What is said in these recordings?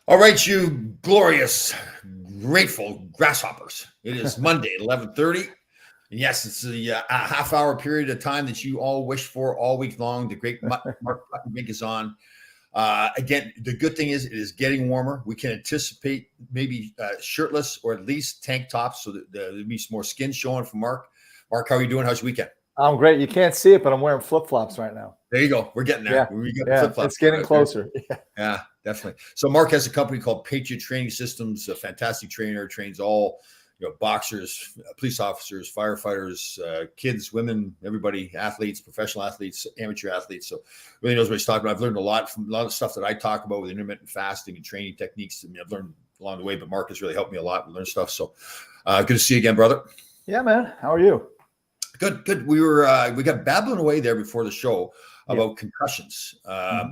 All right, you glorious, grateful grasshoppers. It is Monday, 11:30. And yes, it's a half-hour period of time that you all wish for all week long. The great Mark Mink is on. Again, the good thing is it is getting warmer. We can anticipate maybe shirtless or at least tank tops, so that there'll be some more skin showing from Mark. Mark, how are you doing? How's your weekend? I'm great. You can't see it, but I'm wearing flip-flops right now. There you go. We're getting there. It's getting closer. Yeah, definitely. So Mark has a company called Patriot Training Systems, a fantastic trainer, trains all, boxers, police officers, firefighters, kids, women, everybody, athletes, professional athletes, amateur athletes. So really knows what he's talking about. I've learned a lot from a lot of stuff that I talk about with intermittent fasting and training techniques. I mean, I've learned along the way, but Mark has really helped me a lot with learn stuff. So good to see you again, brother. Yeah, man. How are you? Good. We got babbling away there before the show about concussions. I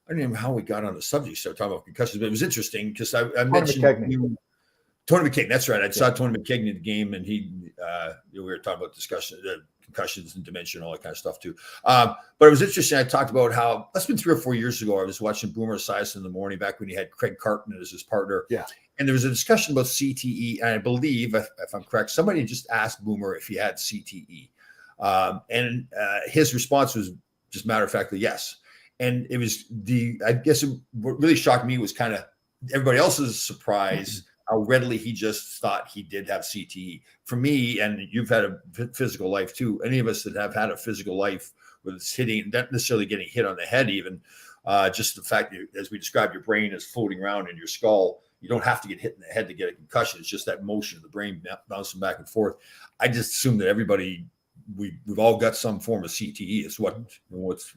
don't even know how we got on the subject. Started talking about concussions, but it was interesting because I mentioned Tony McKegney. That's right. I saw Tony McKegney in the game, and we were talking about concussions and dementia and all that kind of stuff too. But it was interesting. I talked about how that's been 3 or 4 years ago. I was watching Boomer Esiason in the morning back when he had Craig Carton as his partner. Yeah. And there was a discussion about CTE, and I believe, if I'm correct, somebody just asked Boomer if he had CTE. And his response was just matter of factly yes. And it was what really shocked me was kind of everybody else's surprise how readily he just thought he did have CTE. For me, and you've had a physical life too, any of us that have had a physical life with it's hitting, not necessarily getting hit on the head even, just the fact that, as we described, your brain is floating around in your skull. You don't have to get hit in the head to get a concussion. It's just that motion of the brain bouncing back and forth. I just assume that everybody, we've all got some form of CTE. It's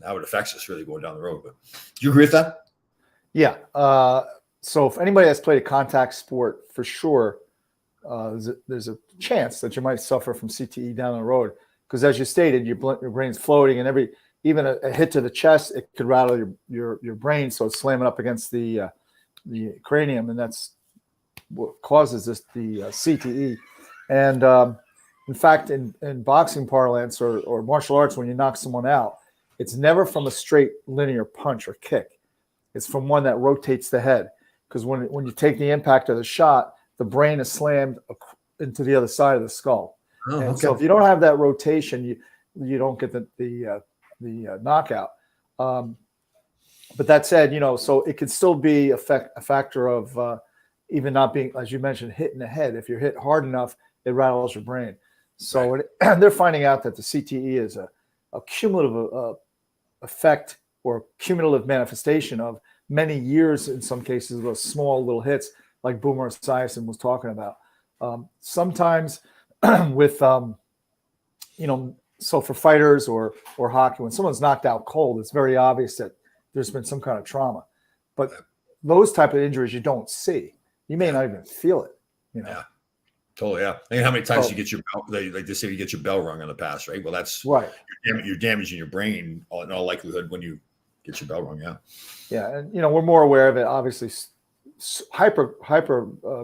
how it affects us really going down the road. But do you agree with that? Yeah. So if anybody has played a contact sport, for sure, there's a chance that you might suffer from CTE down the road. Because as you stated, your brain's floating, and even a hit to the chest, it could rattle your brain. So it's slamming up against the cranium, and that's what causes the CTE. And in fact, in boxing parlance or martial arts, when you knock someone out, it's never from a straight linear punch or kick. It's from one that rotates the head. Because when you take the impact of the shot, the brain is slammed into the other side of the skull. So if you don't have that rotation, you don't get the knockout. But that said, so it could still be a factor of even not being, as you mentioned, hit in the head. If you're hit hard enough, it rattles your brain. So they're finding out that the CTE is a cumulative effect or cumulative manifestation of many years, in some cases, of those small little hits like Boomer Esiason was talking about. Sometimes with, so for fighters or hockey, when someone's knocked out cold, it's very obvious that there's been some kind of trauma. But those type of injuries you don't see. You may not even feel it, Yeah. Totally, yeah. I mean, how many times you get your bell, like they say you get your bell rung in the past, right? Well, that's right. You're damaging your brain in all likelihood when you get your bell rung, yeah. Yeah, and we're more aware of it, obviously, hyper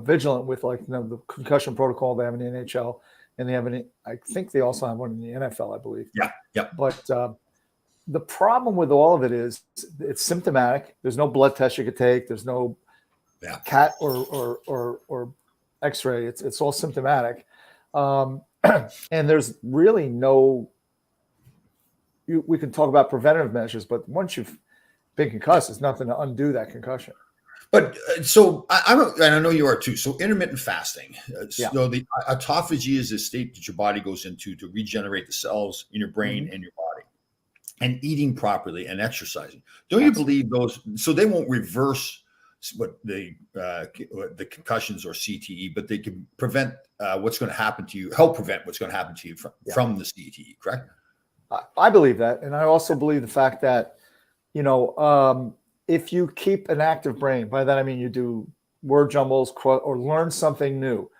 vigilant with the concussion protocol they have in the NHL, and they have I think they also have one in the NFL, I believe. Yeah. But the problem with all of it is it's symptomatic. There's no blood test you could take. There's no CAT or X-ray. It's all symptomatic, and there's really no. We can talk about preventative measures, but once you've been concussed, there's nothing to undo that concussion. But so and I know you are too. So intermittent fasting. So the autophagy is a state that your body goes into to regenerate the cells in your brain and your body, and eating properly and exercising. Don't you believe those? So they won't reverse what the concussions or CTE, but they can prevent what's going to happen to you. Help prevent what's going to happen to you from the CTE. Correct? I believe that, and I also believe the fact that if you keep an active brain, by that I mean you do word jumbles or learn something new,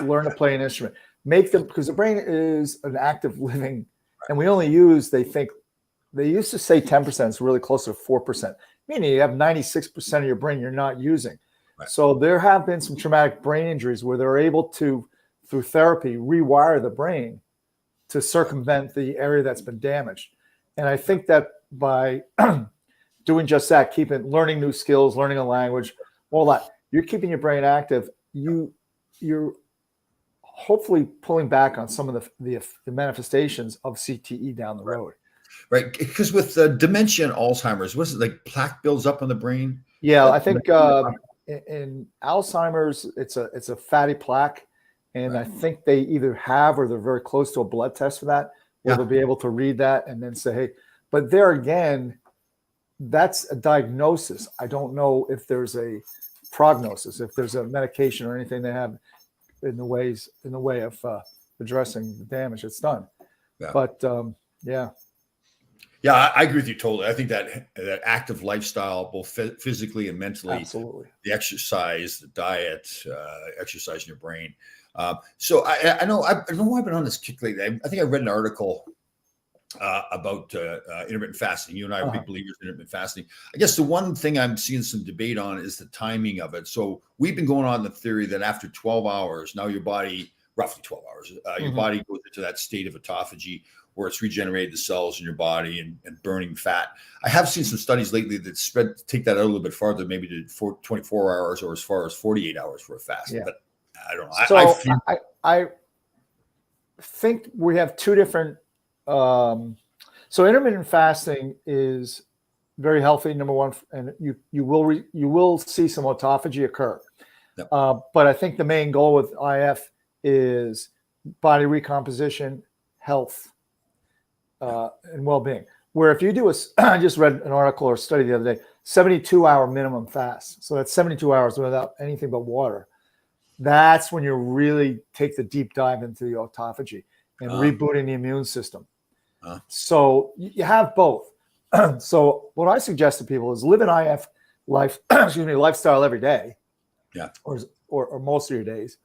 learn to play an instrument, because the brain is an active living, and we only use, they used to say 10%, it's really closer to 4%, meaning you have 96% of your brain you're not using. Right. So there have been some traumatic brain injuries where they're able to, through therapy, rewire the brain to circumvent the area that's been damaged. And I think that by doing just that, learning new skills, learning a language, all that, you're keeping your brain active. You're hopefully pulling back on some of the manifestations of CTE down the road. Right, because with dementia and Alzheimer's, was it like plaque builds up on the brain? Yeah, I think in Alzheimer's, it's a fatty plaque, and I think they either have or they're very close to a blood test for that, where they'll be able to read that and then say, hey, but there again, that's a diagnosis. I don't know if there's a prognosis, if there's a medication or anything they have in the way of addressing the damage that's done. Yeah. But yeah. Yeah, I agree with you totally. I think that active lifestyle, both physically and mentally, absolutely, the exercise, the diet, exercise in your brain. So I know I've been on this kick lately. I think I read an article about intermittent fasting. You and I are big believers in intermittent fasting. I guess the one thing I'm seeing some debate on is the timing of it. So we've been going on the theory that after 12 hours, now your body, roughly 12 hours, your body goes into that state of autophagy where it's regenerated the cells in your body and burning fat. I have seen some studies lately that take that out a little bit farther, maybe to 24 hours or as far as 48 hours for a fast. Yeah. But I don't know. So I think we have two different. So intermittent fasting is very healthy, number one, and you will see some autophagy occur. Yep. But I think the main goal with IF is body recomposition, health, and well-being. Where if you do I just read an article or study the other day, 72-hour minimum fast. So that's 72 hours without anything but water. That's when you really take the deep dive into the autophagy and rebooting the immune system. So you have both. So what I suggest to people is live an IF lifestyle every day, or most of your days,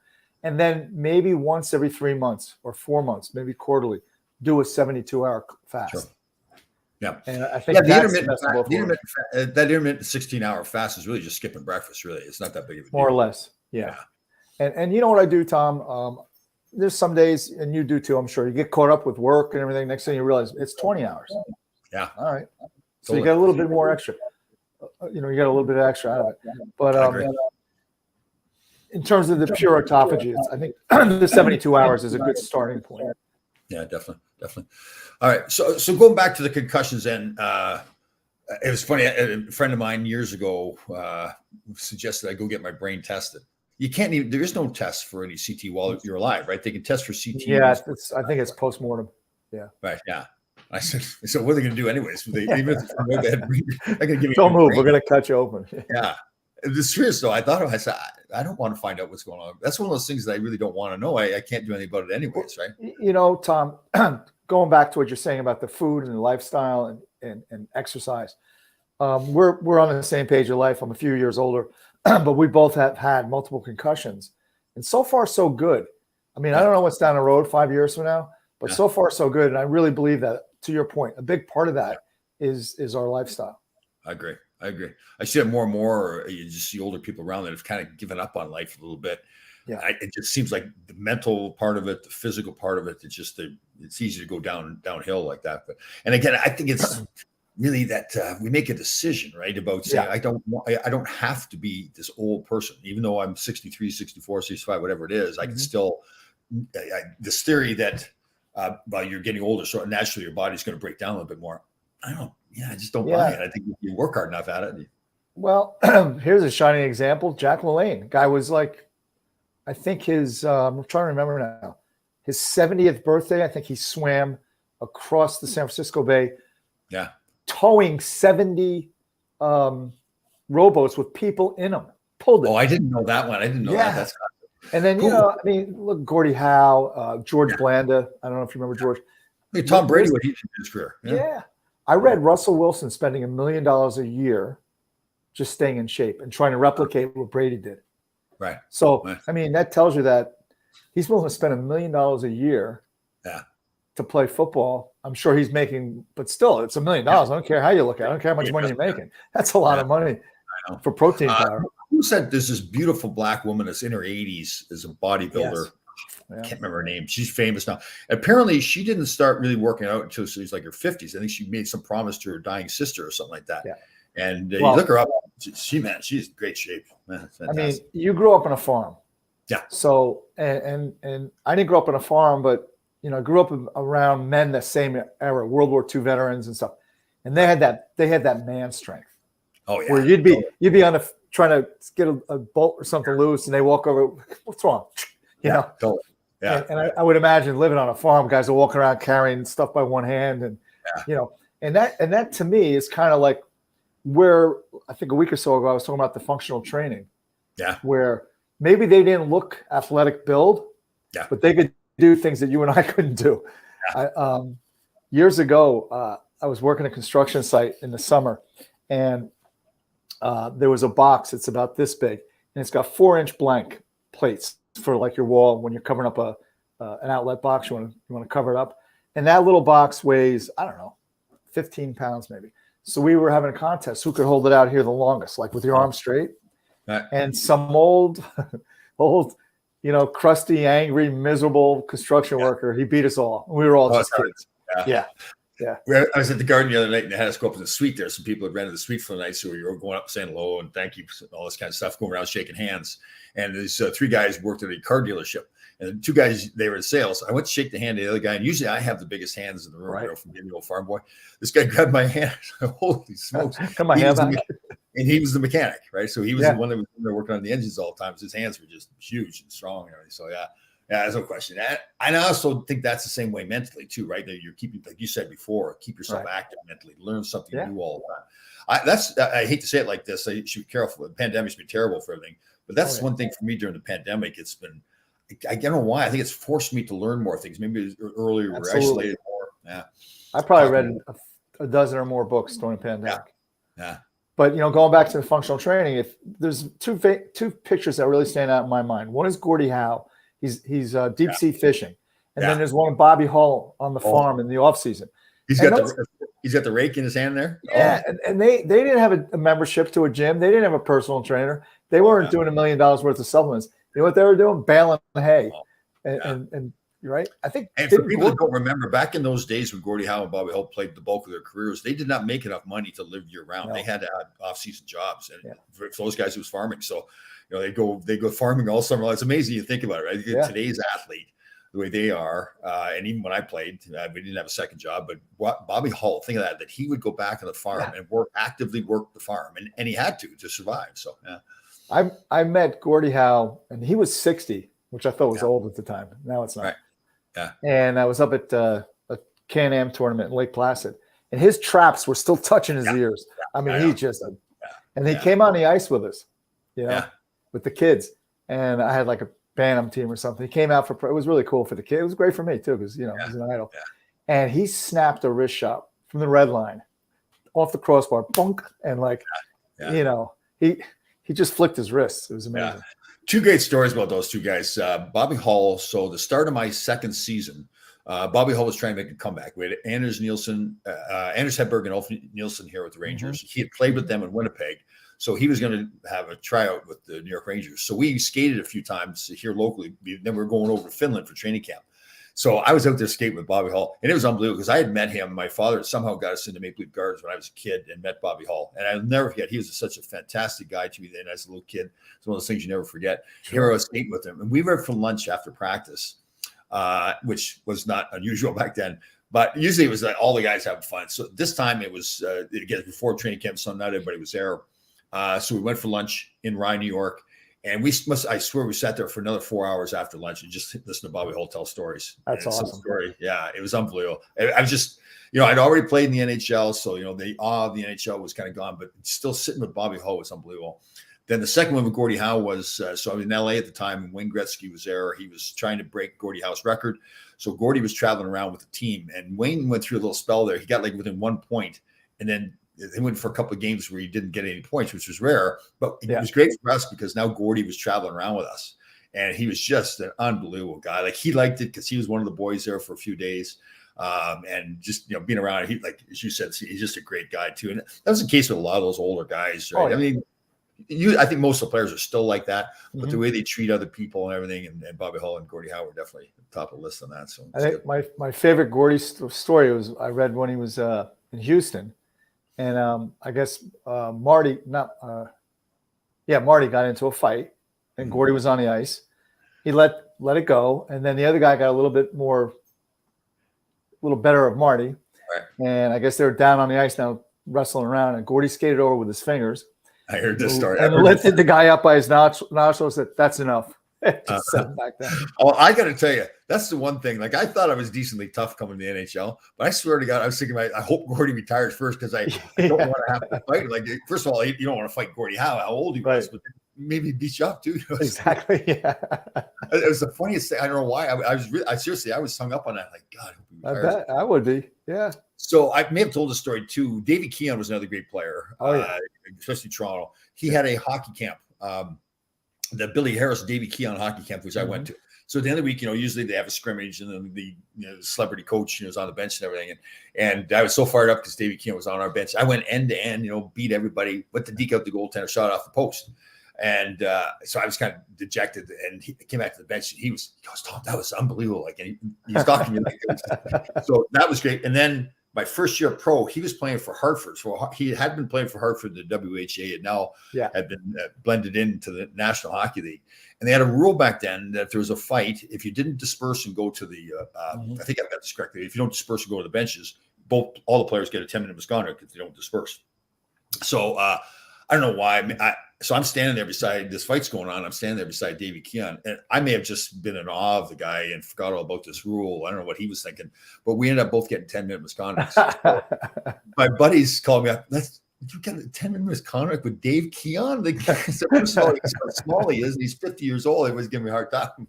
and then maybe once every 3 months or 4 months, maybe quarterly, do a 72-hour fast. Sure. Yeah, and I think that intermittent 16-hour fast is really just skipping breakfast. Really, it's not that big of a deal. More or less, yeah. And you know what I do, Tom? There's some days, and you do too, I'm sure, you get caught up with work and everything. Next thing you realize it's 20 hours. Yeah. All right. So you got a little bit more extra. You got a little bit extra out of it. But in terms of the pure autophagy, I think the 72 hours is a good starting point. Yeah, definitely. All right. So going back to the concussions, and it was funny. A friend of mine years ago suggested I go get my brain tested. You can't even. There is no test for any CT while you're alive, right? They can test for CT. Yeah, I think it's postmortem. Yeah. Right. Yeah. I said, so what are they going to do anyways? Even if it's they're going to give me. Don't move. We're going to cut you open. Yeah. The serious though, I thought I said, I don't want to find out what's going on. That's one of those things that I really don't want to know. I can't do anything about it anyways, right? Tom, going back to what you're saying about the food and the lifestyle and exercise, we're on the same page of life. I'm a few years older, but we both have had multiple concussions, and so far so good. I mean, I don't know what's down the road 5 years from now, but so far so good. And I really believe that, to your point, a big part of that is our lifestyle. I agree. I see it more and more. You just see older people around that have kind of given up on life a little bit. Yeah, it just seems like the mental part of it, the physical part of it, it's easy to go downhill like that. But and again, I think it's really that we make a decision, right, about saying I don't have to be this old person, even though I'm 63, 64, 65, whatever it is. I can still this theory that while you're getting older, so naturally your body's going to break down a little bit more. I don't. Yeah, I just don't buy it. I think if you work hard enough at it. Well, here's a shining example. Jack LaLanne, guy was like, I think his, I'm trying to remember now, his 70th birthday, I think he swam across the San Francisco Bay, towing 70 rowboats with people in them. Pulled it. Oh, I didn't know that one. I didn't know that. That's and then, look, Gordie Howe, George Blanda. I don't know if you remember George. Hey, Tom Brady, what he did in his career. Yeah. I read Russell Wilson spending $1 million a year just staying in shape and trying to replicate what Brady did. Right. So, I mean, that tells you that he's willing to spend $1 million a year to play football. I'm sure he's making, but still, it's $1 million. I don't care how you look at it. I don't care how much money you're making. That's a lot of money for protein powder. Who said there's this beautiful black woman that's in her 80s as a bodybuilder? Yes. I can't remember her name. She's famous now. Apparently, she didn't start really working out until she was like her 50s. I think she made some promise to her dying sister or something like that. Yeah. And Well, you look her up. She's in great shape. Man, I mean, you grew up on a farm. Yeah. So, and I didn't grow up on a farm, but, I grew up around men that same era, World War II veterans and stuff. And they had that man strength. Oh yeah. Where you'd be on trying to get a bolt or something loose, and they walk over. What's wrong? You know. Totally. Yeah. And I would imagine living on a farm, guys are walking around carrying stuff by one hand, and and that to me is kind of like where I think a week or so ago I was talking about the functional training. Yeah. Where maybe they didn't look athletic build, but they could do things that you and I couldn't do. Yeah. Years ago, I was working a construction site in the summer, and there was a box. It's about this big, and it's got 4-inch blank plates for like your wall when you're covering up an outlet box. You want to cover it up, and that little box weighs, I don't know, 15 pounds maybe. So we were having a contest who could hold it out here the longest, like with your arms straight. Right. And some old, crusty, angry, miserable construction worker, he beat us all. We were all just kids. Yeah. I was at the garden the other night, and they had us go up to the suite there. Some people had rented the suite for the night, so we were going up saying hello and thank you, all this kind of stuff, going around shaking hands. And these 3 guys worked at a car dealership, and 2 guys, they were in sales. I went to shake the hand of the other guy, and usually I have the biggest hands in the room, from being the old farm boy. This guy grabbed my hand. Holy smokes! Come on, and he was the mechanic, right? So he was the one that was working on the engines all the time. So his hands were just huge and strong and everything. So yeah, there's no question. I also think that's the same way mentally too, right? That you're keeping, like you said before, keep yourself active mentally, learn something new all the time. I hate to say it like this. I should be careful. The pandemic's been terrible for everything, but that's one thing for me during the pandemic. It's been, I don't know why. I think it's forced me to learn more things. Maybe earlier we were isolated more. Yeah, I probably read a dozen or more books during the pandemic. Yeah. But going back to the functional training, if there's two pictures that really stand out in my mind. One is Gordie Howe. He's deep sea fishing, and then there's one of Bobby Hull on the farm in the off season. He's got the rake in his hand there. Yeah, and they didn't have a membership to a gym. They didn't have a personal trainer. They weren't doing $1 million worth of supplements. You know what they were doing? Baling hay, and right. I think. And for people that don't remember, back in those days when Gordie Howe and Bobby Hull played the bulk of their careers, they did not make enough money to live year round. No. They had to have off-season jobs, and for those guys, it was farming. So, they go farming all summer long. It's amazing you think about it, right? Yeah. Today's athlete, the way they are, and even when I played, we didn't have a second job. But Bobby Hull, think of that he would go back on the farm and actively work the farm, and he had to survive. So, I met Gordie Howe, and he was 60, which I thought was old at the time. Now it's not. Right. Yeah. And I was up at a Can-Am tournament in Lake Placid, and his traps were still touching his ears. I mean, he just, and he came on the ice with us, with the kids. And I had like a Bantam team or something. He came out it was really cool for the kid. It was great for me too, because, he's an idol. Yeah. And he snapped a wrist shot from the red line off the crossbar, bunk, and he just flicked his wrists. It was amazing. Yeah. 2 great stories about those 2 guys. Bobby Hull. So the start of my second season, Bobby Hull was trying to make a comeback. We had Anders Hedberg and Ulf Nielsen here with the Rangers. Mm-hmm. He had played with them in Winnipeg. So he was going to have a tryout with the New York Rangers. So we skated a few times here locally. Then we were going over to Finland for training camp. So I was out there skating with Bobby Hull, and it was unbelievable because I had met him. My father somehow got us into Maple Leaf Gardens when I was a kid and met Bobby Hull. And I'll never forget, he was such a fantastic guy to me then as a little kid. It's one of those things you never forget. Sure. Here I was skating with him, and we went for lunch after practice, which was not unusual back then. But usually it was like all the guys having fun. So this time it was, again, before training camp, so not everybody was there. So we went for lunch in Rye, New York. And I swear we sat there for another 4 hours after lunch and just listened to Bobby Hull tell stories. That's awesome. Story. Yeah, it was unbelievable. I was just, I'd already played in the NHL. So, the awe of the NHL was kind of gone, but still sitting with Bobby Hull was unbelievable. Then the second one with Gordie Howe was, so I was in LA at the time, and Wayne Gretzky was there. He was trying to break Gordie Howe's record. So Gordie was traveling around with the team, and Wayne went through a little spell there. He got like within 1 point, and then he went for a couple of games where he didn't get any points, which was rare, but it was great for us because now Gordie was traveling around with us, and he was just an unbelievable guy. Like, he liked it because he was one of the boys there for a few days, and just being around. He, like as you said, he's just a great guy too, and that was the case with a lot of those older guys, right? I mean, I think most of the players are still like that, but the way they treat other people and everything, and Bobby Hull and Gordie Howe were definitely top of the list on that. So I think my favorite Gordie story was I read when he was in Houston. and I guess Marty got into a fight, and Gordy was on the ice. He let it go, and then the other guy got a little better of Marty, Right. and I guess they were down on the ice now, wrestling around, and Gordy skated over with his fingers. I heard this story. And lifted the guy up by his nostrils. Said, "That's enough." Just set him back down. Oh, I got to tell you, that's the one thing. Like, I thought I was decently tough coming to the NHL, but I swear to God, I was thinking, I hope Gordy retires first because I don't want to have to fight. Like, first of all, you don't want to fight Gordy how old he was, but maybe beat you up too. Exactly. Yeah. It was the funniest thing. I don't know why. I was hung up on that. Like, God, I bet I would be. Yeah. So I may have told the story too. Davey Keon was another great player, especially Toronto. He had a hockey camp, the Billy Harris Davey Keon hockey camp, which I went to. So at the end of the week, usually they have a scrimmage, and then the celebrity coach is on the bench and everything. And I was so fired up because Davey Keon was on our bench. I went end to end, beat everybody, went to deke out the goaltender, shot off the post. And so I was kind of dejected, and he came back to the bench, and he goes, "Tom, that was unbelievable!" Like, and he's talking to me like this. So that was great. And then my first year pro, he was playing for Hartford. So he had been playing for Hartford, the WHA, and now had been blended into the National Hockey League. And they had a rule back then that if there was a fight, if you didn't disperse and go to the, I think I've got this correctly, if you don't disperse and go to the benches, all the players get a 10-minute misconduct if they don't disperse. So I don't know why. So I'm standing there beside this fight's going on. I'm standing there beside Davey Keon, and I may have just been in awe of the guy and forgot all about this rule. I don't know what he was thinking, but we ended up both getting 10-minute misconduct. So my buddies called me up. You got a 10-minute misconduct with Dave Keon? First of all, how small he is, and he's 50 years old. He was giving me a hard time.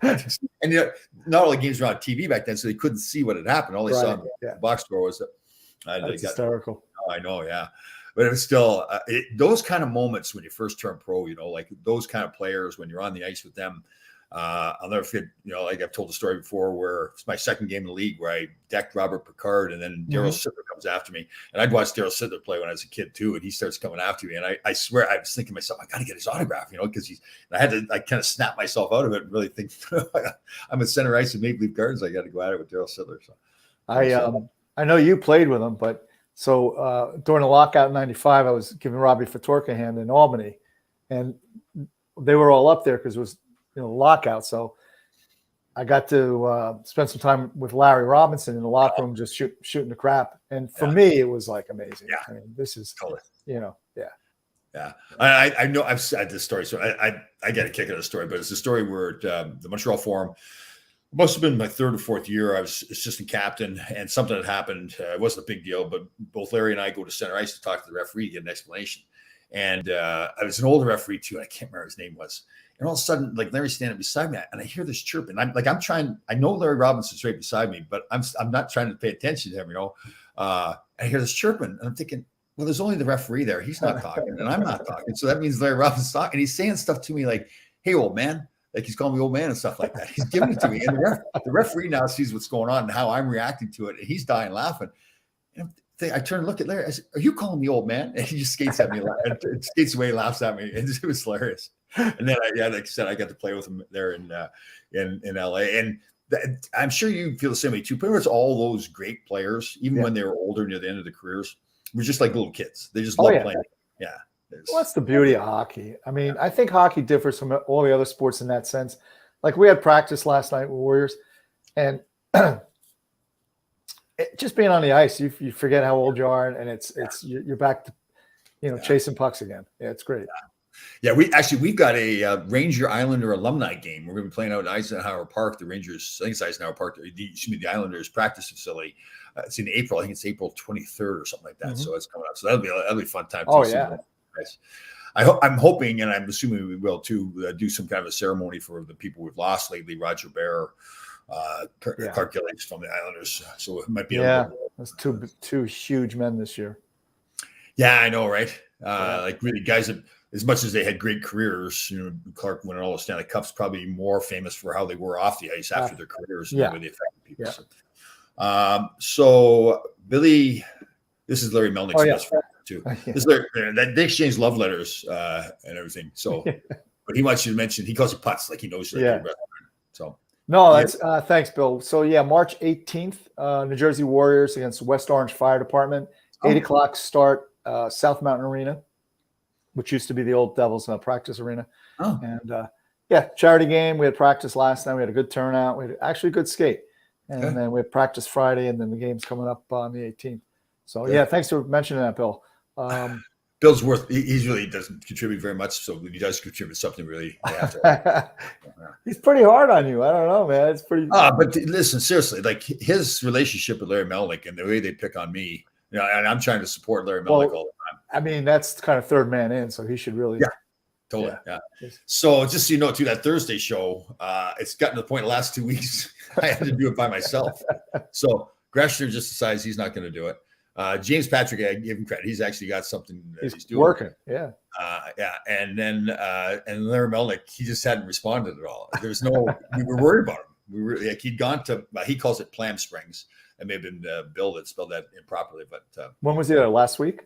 And not all the games were on TV back then, so they couldn't see what had happened. All they saw in the box score was that's hysterical. I know, yeah. But it was still those kind of moments when you first turn pro, like those kind of players when you're on the ice with them. I'll never forget, like I've told the story before where it's my second game in the league where I decked Robert Picard, and then Daryl Sittler comes after me. And I'd watched Daryl Sittler play when I was a kid too, and he starts coming after me. And I swear I was thinking to myself, I got to get his autograph, because I had to kind of snap myself out of it and really think I'm at center ice in Maple Leaf Gardens. I got to go at it with Daryl Sittler. So I know you played with him, but so during the lockout in '95, I was giving Robbie Fatorka a hand in Albany, and they were all up there because it was lockout. So I got to spend some time with Larry Robinson in the locker room, just shooting the crap. And for me, it was like amazing. Yeah. I mean, this is Yeah. I know I've said this story, so I get a kick out of the story, but it's a story where the Montreal Forum. It must have been my third or fourth year. I was assistant captain, and something had happened. It wasn't a big deal, but both Larry and I go to center ice to talk to the referee, get an explanation. And I was an older referee too. And I can't remember his name was. And all of a sudden, like Larry's standing beside me, and I hear this chirping. I'm trying. I know Larry Robinson's right beside me, but I'm not trying to pay attention to him. I hear this chirping, and I'm thinking, well, there's only the referee there. He's not talking, and I'm not talking. So that means Larry Robinson's talking, and he's saying stuff to me like, "Hey, old man." Like he's calling me old man and stuff like that. He's giving it to me. And the referee now sees what's going on and how I'm reacting to it. And he's dying laughing. And I turn and look at Larry. I said, "Are you calling me old man?" And he just skates at me, skates away, laughs at me. And it was hilarious. And then like I said, I got to play with him there in LA. And I'm sure you feel the same way too. Pretty much all those great players, even when they were older near the end of their careers, were just like little kids. They just love playing. Yeah. Well, that's the beauty of hockey. I mean, I think hockey differs from all the other sports in that sense. Like we had practice last night with Warriors, and just being on the ice, you forget how old you are, and you're back to chasing pucks again. Yeah, it's great. Yeah, we've got a Ranger Islander alumni game. We're going to be playing out at Eisenhower Park, the Rangers. I think it's Eisenhower Park. The Islanders practice facility. It's in April. I think it's April 23rd or something like that. So it's coming up. So that'll be a fun time. Oh yeah. I'm hoping, and I'm assuming we will too, do some kind of a ceremony for the people we've lost lately. Roger Bear, Clark Gillies from the Islanders. So it might be. That's two huge men this year. Yeah, I know, right? Like really guys that, as much as they had great careers, Clark winning all the Stanley Cups, probably more famous for how they were off the ice after their careers and the way they affected people. Yeah. So Billy, this is Larry Melnick's best friend too. This they exchange love letters and everything. So, but he wants you to mention, he calls you putts, like he knows you're your best friend. So no, that's thanks, Bill. So March 18th, New Jersey Warriors against West Orange Fire Department 8 o'clock start, South Mountain Arena, which used to be the old Devils practice arena. Oh. And charity game. We had practice last night. We had a good turnout. We had actually a good skate. And then we have practice Friday, and then the game's coming up on the 18th. So, thanks for mentioning that, Bill. Bill's he really doesn't contribute very much. So when he does contribute something, really, he's pretty hard on you. I don't know, man. It's pretty. But listen, seriously, like his relationship with Larry Melnick and the way they pick on me, and I'm trying to support Larry Melnick all the time. I mean, that's kind of third man in, so he should really. Yeah, totally. Yeah. So just so you know, too, that Thursday show, it's gotten to the point the last 2 weeks I had to do it by myself. So Greshner just decides he's not going to do it. James Patrick, I give him credit. He's actually got something he's doing. Working. Yeah. And then and Larry Melnick, he just hadn't responded at all. There's no, we were worried about him. We were like, he'd gone to, he calls it Plum Springs. It may have been Bill that spelled that improperly, but when was he there? Last week?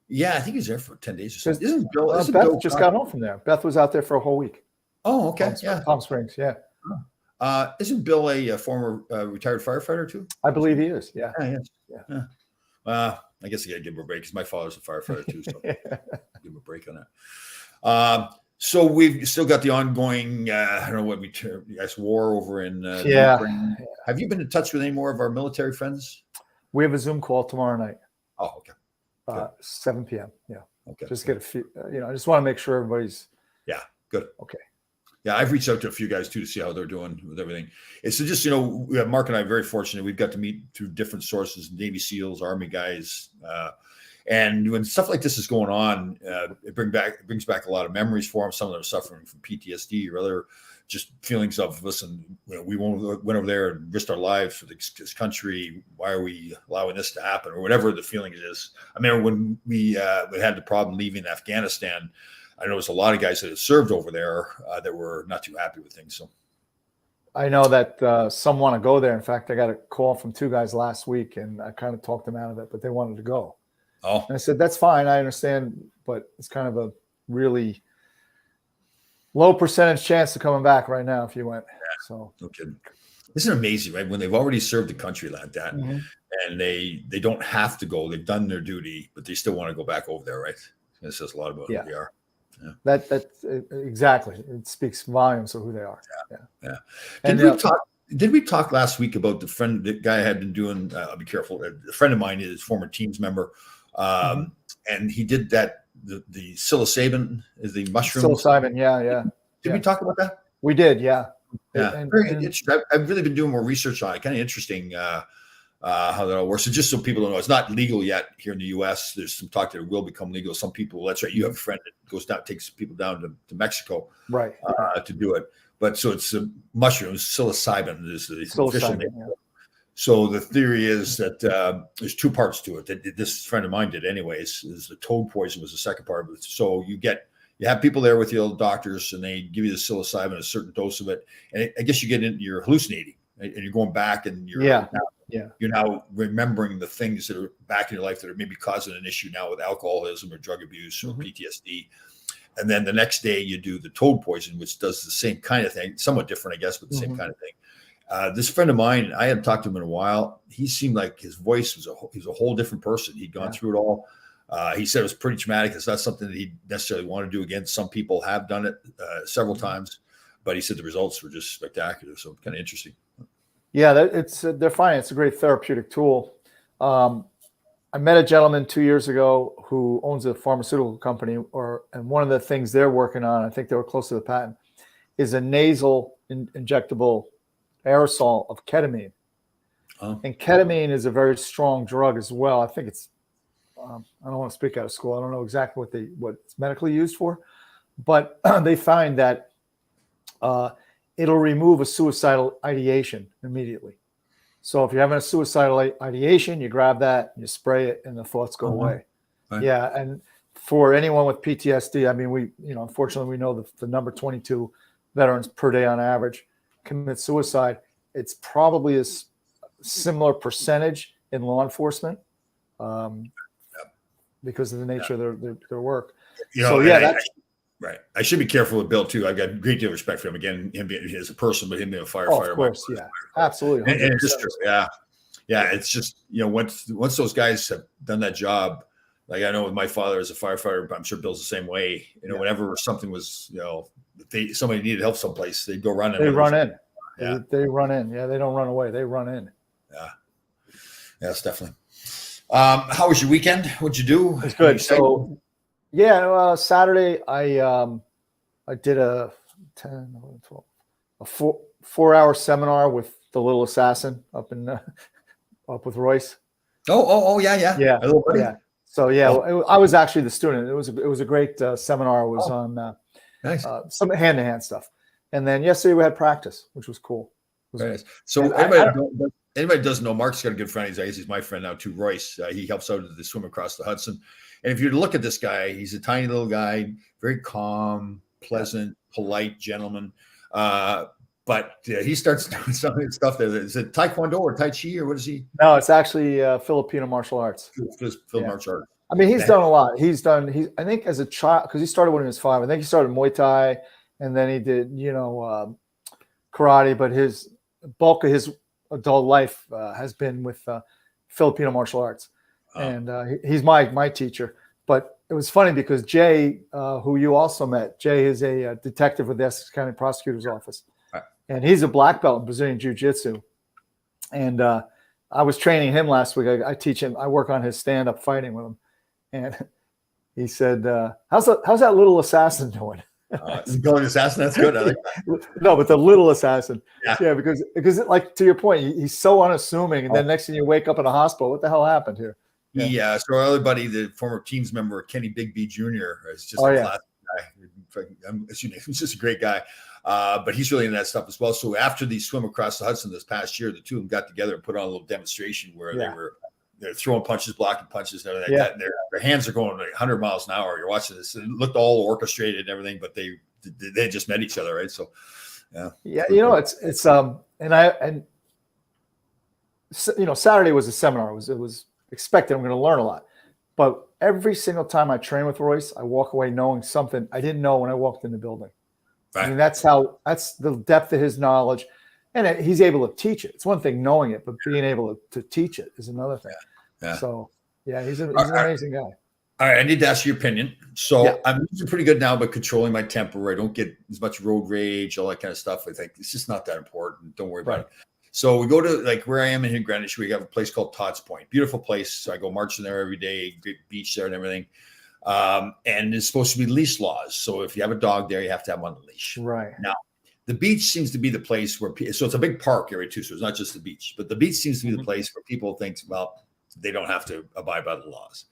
Yeah, I think he was there for 10 days or something. Isn't Beth Bill just got home from there. Beth was out there for a whole week. Oh, okay. Palm Springs. Yeah. Isn't Bill a former retired firefighter too? I believe he is. Yeah. I guess I got to give him a break because my father's a firefighter too. So give him a break on that. So we've still got the ongoing, I don't know what war over in Ukraine. Have you been in touch with any more of our military friends? We have a Zoom call tomorrow night. Oh, okay. 7 p.m. Yeah. Okay. Just get a few, I just want to make sure everybody's. Yeah. Good. Okay. Yeah, I've reached out to a few guys too to see how they're doing with everything. It's just, Mark and I are very fortunate. We've got to meet through different sources, Navy SEALs, Army guys. And when stuff like this is going on, it brings back a lot of memories for them. Some of them are suffering from PTSD or other just feelings of, listen, we went over there and risked our lives for this country. Why are we allowing this to happen? Or whatever the feeling is. I remember when we had the problem leaving Afghanistan, I know there's a lot of guys that have served over there that were not too happy with things. So I know that some want to go there. In fact, I got a call from 2 guys last week, and I kind of talked them out of it, but they wanted to go. Oh, and I said, that's fine. I understand, but it's kind of a really low percentage chance of coming back right now if you went. Yeah, so no kidding. Isn't it amazing, right? When they've already served the country like that, and they don't have to go, they've done their duty, but they still want to go back over there, right? It says a lot about who we are. Yeah. That's exactly. It speaks volumes of who they are. Yeah. Did we talk last week about the guy I had been doing? I'll be careful. A friend of mine is a former Teams member, and he did that. The psilocybin is the mushroom. Psilocybin, yeah. Did we talk about that? We did, yeah. Yeah, I've really been doing more research on it. Kind of interesting. How that all works. So just so people don't know, it's not legal yet here in the U.S. There's some talk that it will become legal. Some people, that's right. You have a friend that goes down, takes people down to Mexico, right, to do it. But so it's mushrooms, psilocybin is the official name. Yeah. So the theory is that there's 2 parts to it. That this friend of mine did, anyways. Is the toad poison was the second part of it. So you have people there with you, doctors, and they give you the psilocybin, a certain dose of it, and I guess you get into you're hallucinating, right? And you're going back, and you're now remembering the things that are back in your life that are maybe causing an issue now with alcoholism or drug abuse or PTSD. And then the next day you do the toad poison, which does the same kind of thing, somewhat different, I guess, but the same kind of thing. This friend of mine, I hadn't talked to him in a while. He seemed like his voice was a whole different person. He'd gone through it all. He said it was pretty traumatic. It's not something that he necessarily want to do again. Some people have done it several times, but he said the results were just spectacular. So kind of interesting. Yeah, they're fine. It's a great therapeutic tool. I met a gentleman 2 years ago who owns a pharmaceutical company, and one of the things they're working on, I think they were close to the patent, is a nasal injectable aerosol of ketamine. Oh. And ketamine is a very strong drug as well. I think it's, I don't want to speak out of school. I don't know exactly what it's medically used for, but they find that it'll remove a suicidal ideation immediately. So if you're having a suicidal ideation, you grab that, you spray it, and the thoughts go away. Right. Yeah, and for anyone with PTSD, I mean, unfortunately, we know the number 22 veterans per day on average commit suicide. It's probably a similar percentage in law enforcement because of the nature of their work. Right. I should be careful with Bill too. I've got a great deal of respect for him. Again, him being as a person, but him being a firefighter. Oh, of course, yeah, absolutely. And just, yeah, it's just, once those guys have done that job, like I know with my father as a firefighter, but I'm sure Bill's the same way. Yeah. Whenever something was, if somebody needed help someplace, they'd go running. They run in. Yeah. They run in. Yeah, they don't run away. They run in. Yeah. Yes, definitely. How was your weekend? What'd you do? It's good. So, yeah, Saturday I did a 10, 11, 12, a 4-hour seminar with the Little Assassin up with Royce. Yeah. Yeah. So I was actually the student. It was a great seminar. It was on nice. Some hand-to-hand stuff. And then yesterday we had practice, which was cool. Very nice. So anybody doesn't know, Mark's got a good friend. He's my friend now too, Royce. He helps out at the swim across the Hudson. And if you look at this guy, he's a tiny little guy, very calm, pleasant, polite gentleman. But he starts doing some of the stuff there. Is it Taekwondo or Tai Chi or what is he? No, it's actually Filipino martial arts. Martial arts. I mean, he's done a lot. I think as a child, because he started when he was 5. I think he started Muay Thai, and then he did, karate. But his bulk of his adult life has been with Filipino martial arts, and he's my teacher. But it was funny because Jay, who you also met, Jay is a detective with the Essex County Prosecutor's Office, and he's a black belt in Brazilian Jiu-Jitsu. And I was training him last week. I teach him. I work on his stand-up fighting with him, and he said, "How's that little assassin doing?" Going assassin, that's good. I like that. No, but the little assassin. Yeah, because like to your point, he's so unassuming, and then next thing you wake up in a hospital, what the hell happened here? Yeah. So our other buddy, the former Teams member, Kenny Bigby Jr., is just a classic guy. He's just a great guy. But he's really into that stuff as well. So after the swim across the Hudson this past year, the two of them got together and put on a little demonstration where they're throwing punches, blocking punches, and everything like that. And their hands are going like 100 miles an hour. You're watching this. It looked all orchestrated and everything, but they just met each other, right? So, yeah. Saturday was a seminar. It was expected. I'm going to learn a lot. But every single time I train with Royce, I walk away knowing something I didn't know when I walked in the building. Right. I mean, that's the depth of his knowledge. And he's able to teach it. It's one thing knowing it, but being able to teach it is another thing. Yeah. So, he's an amazing guy. All right, I need to ask your opinion. So I'm usually pretty good now, but controlling my temper. I don't get as much road rage, all that kind of stuff. I think it's just not that important. Don't worry about it. So we go to like where I am in Greenwich. We have a place called Todd's Point. Beautiful place. So I go marching there every day. Great beach there and everything. And it's supposed to be leash laws. So if you have a dog there, you have to have one on a leash. Right. Now, the beach seems to be the place where so it's a big park area too. So it's not just the beach, but the beach seems to be the place where people think, well, they don't have to abide by the laws.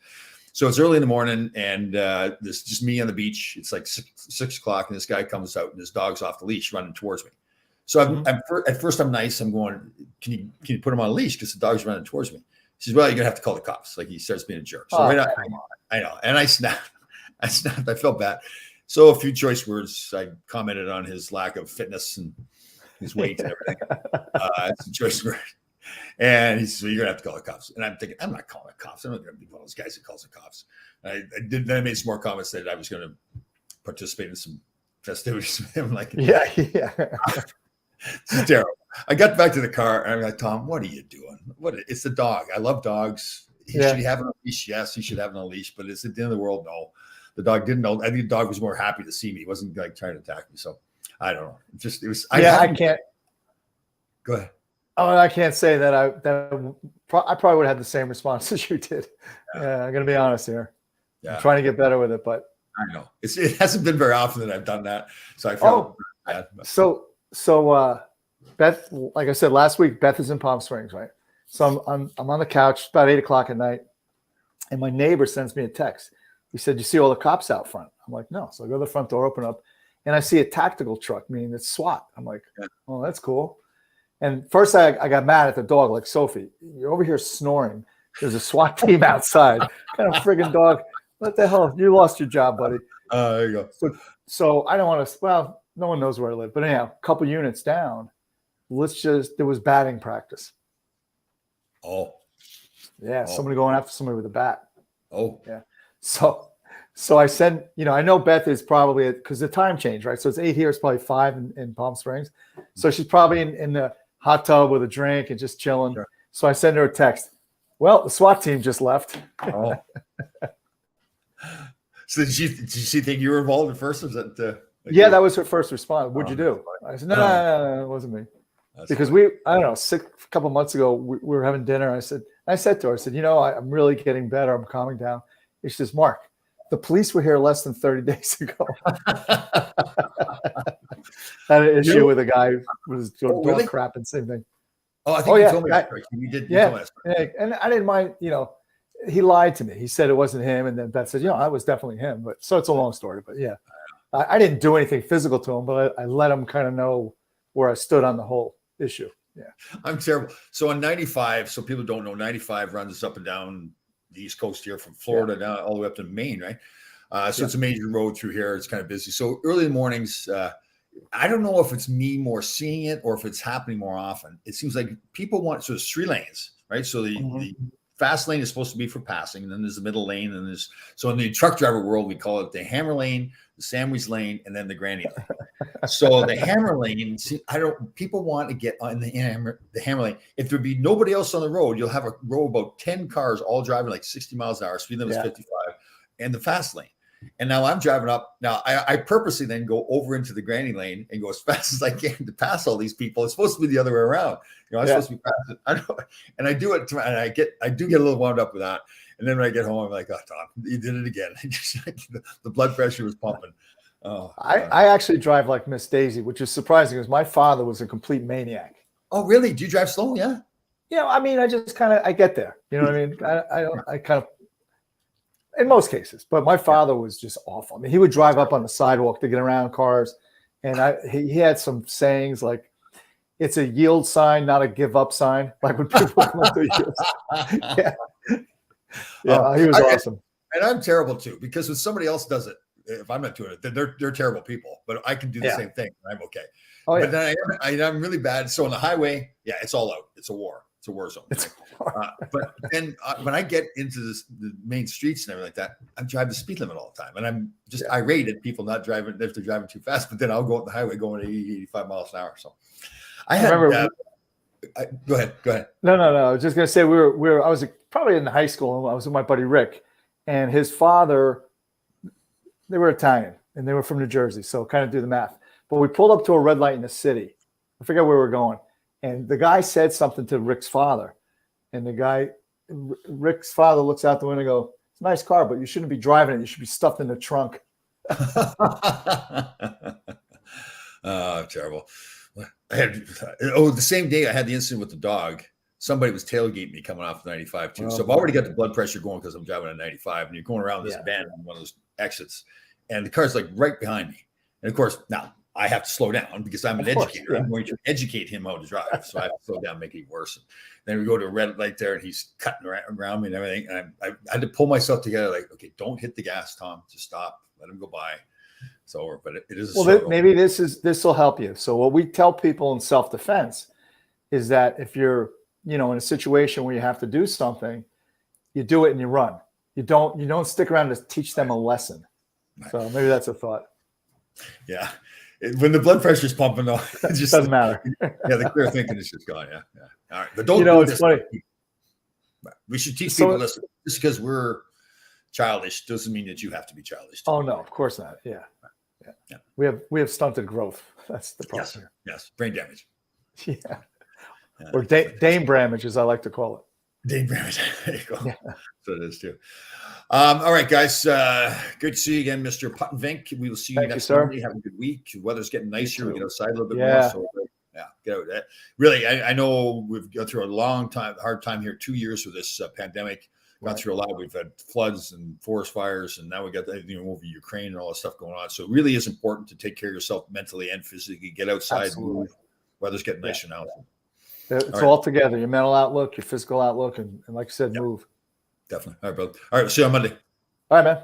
So it's early in the morning and there's just me on the beach. It's like 6 o'clock and this guy comes out and his dog's off the leash running towards me. So at first I'm nice. I'm going, can you put him on a leash? Because the dog's running towards me. He says, well, you're going to have to call the cops. Like he starts being a jerk. So I know. And I snapped. I felt bad. So a few choice words. I commented on his lack of fitness and his weight and everything. It's a choice word. And he says, well, you're going to have to call the cops. And I'm thinking, I'm not calling the cops. I'm not going to be one of those guys that calls the cops. Then I made some more comments that I was going to participate in some festivities with him. Like, it's terrible. I got back to the car and I'm like, Tom, what are you doing? It's the dog. I love dogs. Should he have it on a leash? Yes, he should have it on a leash, but it's at the end of the world. No, the dog didn't know. I think the dog was more happy to see me. He wasn't like trying to attack me. So I don't know. It was. I can't. Go ahead. Oh, I can't say that. I probably would have had the same response as you did. Yeah, I'm going to be honest here. Yeah. I'm trying to get better with it, but I know it hasn't been very often that I've done that. So I felt bad. So Beth, like I said last week, Beth is in Palm Springs, right? So I'm on the couch about 8 o'clock at night, and my neighbor sends me a text. He said, "You see all the cops out front?" I'm like, "No." So I go to the front door, open up, and I see a tactical truck, meaning it's SWAT. I'm like, "Oh, that's cool." And first I got mad at the dog, like, Sophie, you're over here snoring. There's a SWAT team outside. What kind of friggin' dog? What the hell? You lost your job, buddy. There you go. So I don't want to. Well, no one knows where I live, but anyhow, a couple units down. There was batting practice. Oh. Yeah, somebody going after somebody with a bat. Oh. Yeah. So I said, I know Beth is probably, because the time change, right? So it's 8 here, it's probably 5 in Palm Springs. So she's probably in the hot tub with a drink and just chilling. Sure. So I send her a text. Well, the SWAT team just left. Oh. So did she think you were involved at first? Was that? Yeah, that was her first response. What'd you do? I said, no, it wasn't me. Because I don't know, a couple months ago, we were having dinner. I said to her, I said, I'm really getting better. I'm calming down. She says, Mark, the police were here less than 30 days ago. Had an issue with a guy who was doing really? crap and same thing. Oh, I think you told me that. You did. Yeah, and I didn't mind, he lied to me. He said it wasn't him. And then Beth said, that was definitely him. But so it's a long story. But yeah, I didn't do anything physical to him, but I let him kind of know where I stood on the whole issue. Yeah. I'm terrible. So on 95, so people don't know, 95 runs up and down the East Coast here from Florida down all the way up to Maine, right? So it's a major road through here. It's kind of busy. So early in the mornings, I don't know if it's me more seeing it or if it's happening more often. It seems like people want, so there's 3 lanes, right? So the fast lane is supposed to be for passing, and then there's the middle lane, and so in the truck driver world, we call it the hammer lane, the sandwich lane, and then the granny lane. So the hammer lane, people want to get on the hammer lane. If there'd be nobody else on the road, you'll have a row of about 10 cars all driving like 60 miles an hour, speed limit is 55, and the fast lane. And now I'm driving up. Now I purposely then go over into the granny lane and go as fast as I can to pass all these people. It's supposed to be the other way around. I'm supposed to be passing. And I do it, and I do get a little wound up with that. And then when I get home, I'm like, oh, Tom, you did it again. The blood pressure was pumping. Oh, I actually drive like Miss Daisy, which is surprising because my father was a complete maniac. Oh, really? Do you drive slow? Yeah. Yeah. I mean, I just I get there. You know what I mean? I kind of, in most cases, but my father was just awful. I mean, he would drive up on the sidewalk to get around cars. And he had some sayings like, it's a yield sign, not a give up sign. Like when people come up to yield. Yeah, he was awesome. And I'm terrible too, because when somebody else does it, if I'm not doing it, then they're terrible people. But I can do the same thing. I'm okay. Oh, yeah. But then I'm really bad. So on the highway, it's all out. It's a war. It's a war zone. Right? But then when I get into the main streets and everything like that, I'm driving the speed limit all the time. And I'm just irate at people not driving if they're driving too fast. But then I'll go on the highway going 80, 85 miles an hour. So I remember. Go ahead. No. I was just going to say I was probably in high school. I was with my buddy Rick, and his father, they were Italian and they were from New Jersey. So kind of do the math. But we pulled up to a red light in the city. I forget where we were going. And the guy said something to Rick's father. And Rick's father looks out the window and goes, it's a nice car, but you shouldn't be driving it. You should be stuffed in the trunk. Oh, terrible. The same day I had the incident with the dog, somebody was tailgating me coming off 95 too. So I've already got the blood pressure going because I'm driving at 95, and you're going around this bend on one of those exits, and the car's like right behind me. And of course, now I have to slow down because I'm an educator. I'm going to educate him how to drive. So I have to slow down, make it worse. And then we go to a red light there, and he's cutting around me and everything. And I had to pull myself together, like, okay, don't hit the gas, Tom. Just stop. Let him go by. It's over. But it is. Maybe this will help you. So what we tell people in self-defense is that if you're, in a situation where you have to do something, you do it and you run. You don't stick around to teach them a lesson. So maybe that's a thought. Yeah. When the blood pressure is pumping, though, it just doesn't matter. The clear thinking is just gone. Yeah. All right, but don't. It's funny. We should teach people. Listen, just because we're childish doesn't mean that you have to be childish. Oh no, of course not. Yeah. We have stunted growth. That's the problem. Yes. Brain damage. Yeah. Or Dame damage, as I like to call it. Dame damage. There you go. Yeah. So it is too. All right, guys. Good to see you again, Mr. Puttenvink. We will see you next Monday. Have a good week. The weather's getting nicer. We get outside a little bit more. So, get out. Really, I know we've gone through a hard time here. 2 years with this pandemic. Gone through a lot. We've had floods and forest fires, and now we got over Ukraine and all that stuff going on. So it really is important to take care of yourself mentally and physically. Get outside, move. Weather's getting nicer now. It's all together. Your mental outlook, your physical outlook, and like you said, move. Definitely. All right, brother. All right, we'll see you on Monday. All right, man.